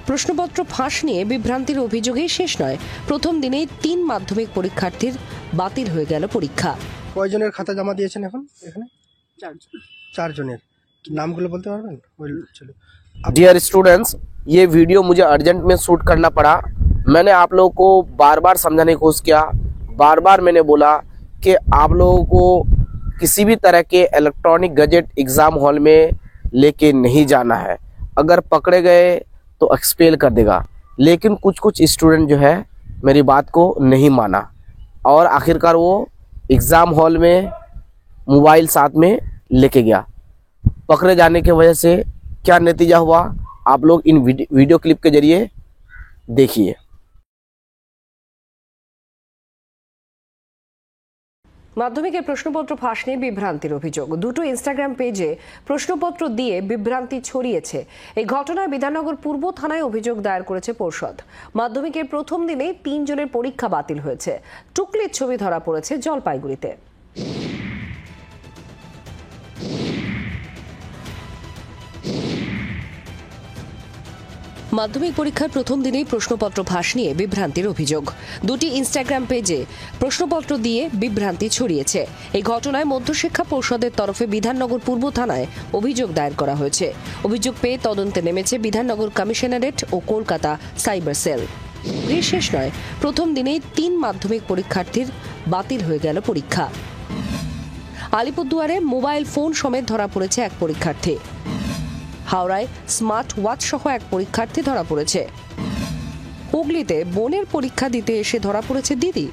প্রশ্নপত্র ফাঁস নিয়ে বিভ্রান্তির অভিযোগেই শেষ নয়, প্রথম দিনেই 3 মাধ্যমিক পরীক্ষার্থীর বাতিল হয়ে গেল পরীক্ষা। কয়জনের খাতা জমা দিয়েছেন এখন এখানে? 4 জনের নামগুলো বলতে পারবেন? চলো। डियर स्टूडेंट्स, ये वीडियो मुझे अर्जेंट में शूट करना पड़ा। मैंने आप लोगों को बार बार समझाने की कोशिश किया, बार बार मैंने बोला कि आप लोगों को किसी भी तरह के इलेक्ट्रॉनिक गैजेट एग्ज़ाम हॉल में लेके नहीं जाना है। अगर पकड़े गए तो एक्सपेल कर देगा। लेकिन कुछ स्टूडेंट जो है मेरी बात को नहीं माना और आखिरकार वो एग्ज़ाम हॉल में मोबाइल साथ में लेके गया। पकड़े जाने की वजह से क्या नतीजा हुआ आप लोग इन वीडियो क्लिप के जरिए देखिए। মাধ্যমিকের প্রশ্নপত্র ফাঁস নিয়ে বিভ্রান্তির অভিযোগ। দুটো ইনস্টাগ্রাম পেজে প্রশ্নপত্র দিয়ে বিভ্রান্তি ছড়িয়েছে। এই ঘটনায় বিধাননগর পূর্ব থানায় অভিযোগ দায়ের করেছে পর্ষদ। মাধ্যমিকের প্রথম দিনেই 3 জনের পরীক্ষা বাতিল হয়েছে। টুকলির ছবি ধরা পড়েছে জলপাইগুড়িতে। মাধ্যমিক পরীক্ষার প্রথম দিনেই প্রশ্নপত্র ফাঁস নিয়ে বিভ্রান্তির অভিযোগ। দুটি ইনস্টাগ্রাম পেজে প্রশ্নপত্র দিয়ে বিভ্রান্তি ছড়িয়েছে। এই ঘটনায় মধ্যশিক্ষা পর্ষদের তরফে বিধাননগর পূর্ব থানায় অভিযোগ দায়ের করা হয়েছে। অভিযোগ পেয়ে তদন্তে নেমেছে বিধাননগর কমিশনারেট ও কলকাতা সাইবার সেল। এই শেষ নয়, প্রথম দিনেই 3 মাধ্যমিক পরীক্ষার্থীর বাতিল হয়ে গেল পরীক্ষা। আলিপুরদুয়ারে মোবাইল ফোন সমেত ধরা পড়েছে এক পরীক্ষার্থী। হাওড়ায় স্মার্ট ওয়াচ সহ এক পরীক্ষার্থী ধরা পড়েছে। হুগলিতে বোনের পরীক্ষা দিতে এসে ধরা পড়েছে দিদি।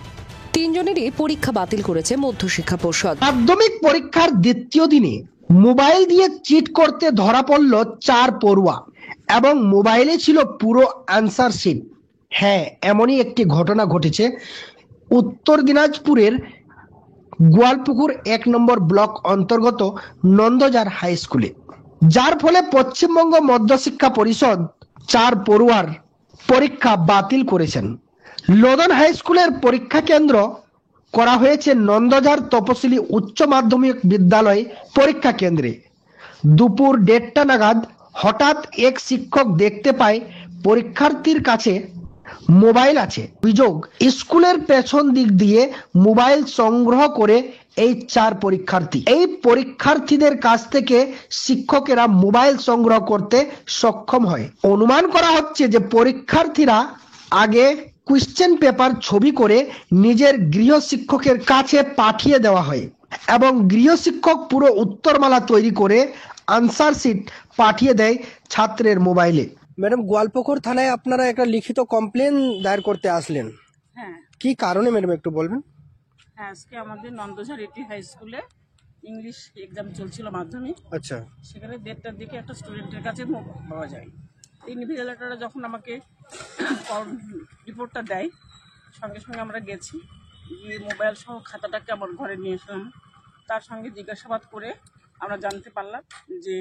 3 জনেরই পরীক্ষা বাতিল করেছে মধ্যশিক্ষা পর্ষদ। মাধ্যমিক পরীক্ষার দ্বিতীয় দিনে মোবাইল দিয়ে চিট করতে ধরা পড়ল 4 পড়ুয়া এবং মোবাইলে ছিল পুরো অ্যান্সার শিট। হ্যাঁ, এমনই একটি ঘটনা ঘটেছে উত্তর দিনাজপুরের গোয়ালপুকুর 1 নম্বর ব্লক অন্তর্গত নন্দজার হাই স্কুলে, যার ফলে পশ্চিমবঙ্গ মধ্যশিক্ষা পরিষদ 4 পড়ুয়ার পরীক্ষা বাতিল করেছেন। লোদন হাই স্কুলের পরীক্ষা কেন্দ্র করা হয়েছে নন্দজার তপশিলি উচ্চ মাধ্যমিক বিদ্যালয় পরীক্ষা কেন্দ্রে। দুপুর 1:30 নাগাদ হঠাৎ এক শিক্ষক দেখতে পায় পরীক্ষার্থীর কাছে মোবাইল আছে। অভিযোগ, স্কুলের পেছন দিক দিয়ে মোবাইল সংগ্রহ করে এই 4 পরীক্ষার্থী। এই পরীক্ষার্থীদের কাছ থেকে শিক্ষকেরা মোবাইল সংগ্রহ করতে সক্ষম হয়। অনুমান করা হচ্ছে যে পরীক্ষার্থীরা আগে কোশ্চেন পেপার ছবি করে নিজের গৃহ শিক্ষকের কাছে পাঠিয়ে দেওয়া হয় এবং গৃহ শিক্ষক পুরো উত্তরমালা তৈরি করে আনসার শিট পাঠিয়ে দেয় ছাত্রের মোবাইলে। ম্যাডাম, গোয়ালপুকুর থানায় আপনারা একটা লিখিত কমপ্লেন দায়ের করতে আসলেন। হ্যাঁ, কি কারণে ম্যাডাম একটু বলবেন? হ্যাঁ, আজকে আমাদের নন্দঝাড় এটি হাই স্কুলে ইংলিশ এক্সাম চলছিল মাধ্যমিক। আচ্ছা। সেখানে 1:30টার দিকে একটা স্টুডেন্টের কাছে পাওয়া যায়। ইনভিজিলেটররা যখন আমাকে রিপোর্টটা দেয়, সঙ্গে সঙ্গে আমরা গেছি, গিয়ে মোবাইল সহ খাতাটাকে আমার ঘরে নিয়ে এসলাম। তার সঙ্গে জিজ্ঞাসাবাদ করে আমরা জানতে পারলাম যে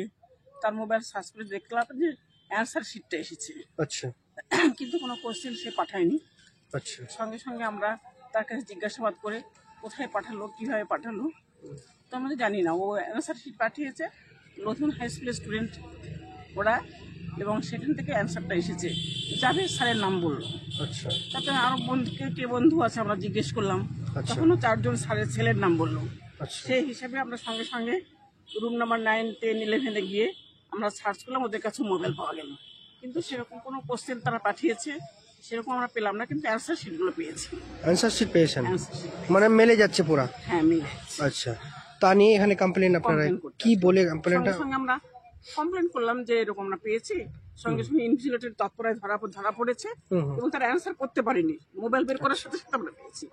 তার মোবাইল সার্চ করে দেখলাম যে অ্যান্সার শিটটা এসেছে। আচ্ছা। কিন্তু কোনো কোশ্চেন সে পাঠায়নি। আচ্ছা। সঙ্গে সঙ্গে আমরা তার কাছে জিজ্ঞাসাবাদ করে কোথায় পাঠালো, কীভাবে পাঠালো, তো আমরা জানি না। ও অ্যান্সার শিট পাঠিয়েছে লোধন হাই স্কুলের স্টুডেন্ট ওরা, এবং সেখান থেকে অ্যান্সারটা এসেছে। জাভেদ স্যারের নাম বললো। আচ্ছা। তারপরে আরও কে বন্ধু আছে আমরা জিজ্ঞেস করলাম, তখনও 4 জন স্যারের ছেলের নাম বললো। সেই হিসাবে আমরা সঙ্গে সঙ্গে রুম নাম্বার 9, 10, 11-এ গিয়ে আমরা সার্চ করলাম, ওদের কাছে মোবাইল পাওয়া গেল। কিন্তু সেরকম কোনো কোশ্চেন তারা পাঠিয়েছে সেরকম আমরা পেলাম না, কিন্তু অ্যান্সার শিটগুলো পেয়েছি। অ্যান্সার শিট পেয়েছেন? মানে মেলে যাচ্ছে পুরা? হ্যাঁ, মিলে। আচ্ছা, তা নিয়ে এখানে কমপ্লেন আপনারা কি বলে কমপ্লেনটা? সঙ্গে আমরা কমপ্লেন করলাম যে এরকম আমরা পেয়েছি। সঙ্গে সঙ্গে ইনভিজিলেটর তৎপরায় ধরা পড়েছে এবং তারা অ্যান্সার করতে পারিনি। মোবাইল বের করার সাথে সাথে আমরা পেয়েছি।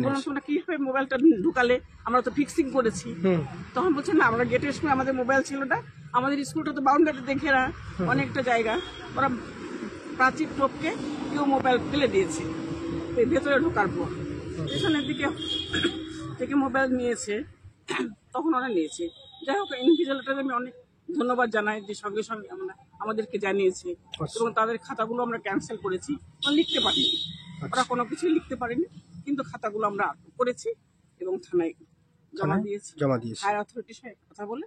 বললাম তোমরা কিভাবে মোবাইলটা ঢুকালে? আমরা তো ফিক্সিং করেছি। তখন বলছে না, আমরা গেটের সময় আমাদের মোবাইল ছিল না। আমাদের স্কুলটা তো বাউন্ডারি দেখে না, অনেকটা জায়গা, ওরা প্রাচীর টপকে কেউ মোবাইল ফেলে দিয়েছে ভেতরে ঢোকার পর। পেছনের দিকে থেকে মোবাইল নিয়েছে, তখন ওরা নিয়েছে। যাই হোক, ইনভিজিলেটর আমি অনেক ধন্যবাদ জানাই যে সঙ্গে সঙ্গে আমাদেরকে জানিয়েছে এবং তাদের খাতাগুলো আমরা ক্যান্সেল করেছি। লিখতে পারিনি, ওরা কোনো কিছুই লিখতে পারেনি, কিন্তু খাতাগুলো আমরা করেছি এবং থানায় জমা দিয়েছি। হায়ার অথরিটির সাথে কথা বলে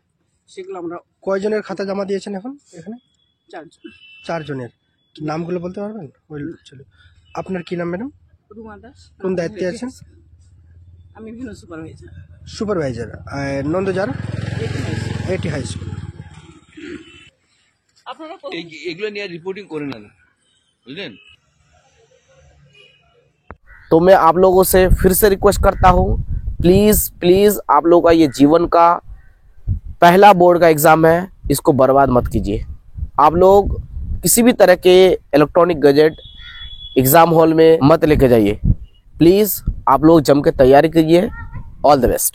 সেগুলো আমরা। কয়জনের খাতা জমা দিয়েছেন এখন এখানে? 4 জন। 4 জনের নামগুলো বলতে পারবেন? ওই চলো। আপনার কি নাম ম্যাডাম? রুমা দাস। কোন দায়িত্বে আছেন? আমি ভিন্ন সুপারভাইজার। সুপারভাইজার নন্দজার এটি হাই স্কুল। আপনারা এগুলো নিয়ে রিপোর্টিং করে না, বুঝলেন? तो मैं आप लोगों से फिर से रिक्वेस्ट करता हूँ, प्लीज़ आप लोगों का ये जीवन का पहला बोर्ड का एग्ज़ाम है, इसको बर्बाद मत कीजिए। आप लोग किसी भी तरह के इलेक्ट्रॉनिक गैजेट एग्ज़ाम हॉल में मत लेके जाइए। प्लीज़ आप लोग जम के तैयारी कीजिए। All the best.